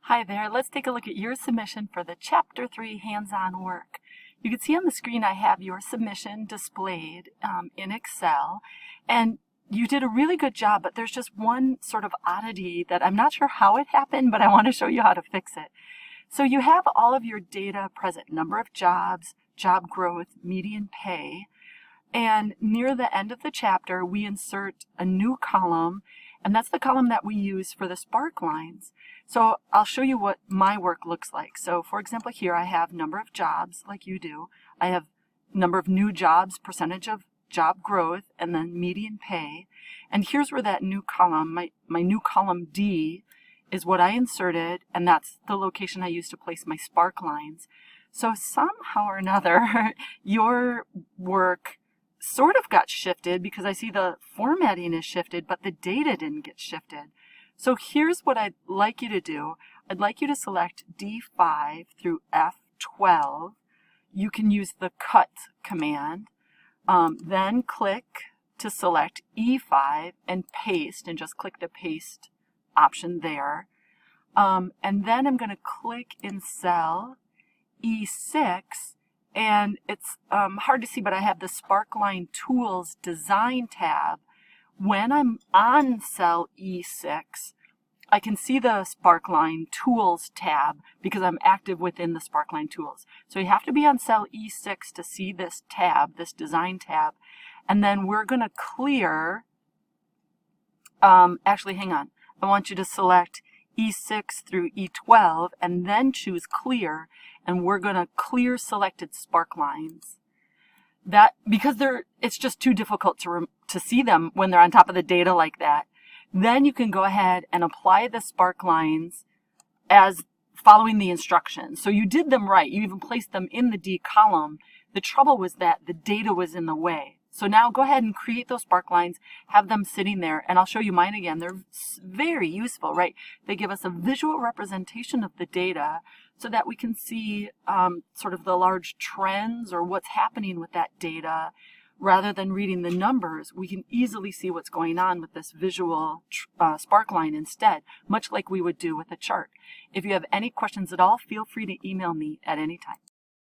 Hi there, let's take a look at your submission for the Chapter 3 hands-on work. You can see on the screen I have your submission displayed in Excel, and you did a really good job, but there's just one sort of oddity that I'm not sure how it happened, but I want to show you how to fix it. So you have all of your data present, number of jobs, job growth, median pay, and near the end of the chapter we insert a new column, and that's the column that we use for the spark lines. So I'll show you what my work looks like. So for example, here I have number of jobs like you do. I have number of new jobs, percentage of job growth, and then median pay. And here's where that new column, my new column D, is what I inserted, and that's the location I use to place my spark lines. So somehow or another, your work sort of got shifted because I see the formatting is shifted, but the data didn't get shifted. So here's what I'd like you to do. I'd like you to select D5 through F12. You can use the cut command. Then click to select E5 and paste, and just click the paste option there. And then I'm going to click in cell E6, and it's hard to see, but I have the Sparkline Tools Design tab. When I'm on cell E6, I can see the Sparkline Tools tab because I'm active within the Sparkline Tools. So you have to be on cell E6 to see this tab, this Design tab. And then we're going to clear, actually hang on, I want you to select E6 through E12 and then choose clear, and we're going to clear selected spark lines. That, because it's just too difficult to see them when they're on top of the data like that. Then you can go ahead and apply the spark lines as following the instructions. So you did them right. You even placed them in the D column. The trouble was that the data was in the way. So now go ahead and create those spark lines, have them sitting there, and I'll show you mine again. They're very useful, right? They give us a visual representation of the data so that we can see sort of the large trends or what's happening with that data. Rather than reading the numbers, we can easily see what's going on with this visual spark line instead, much like we would do with a chart. If you have any questions at all, feel free to email me at any time.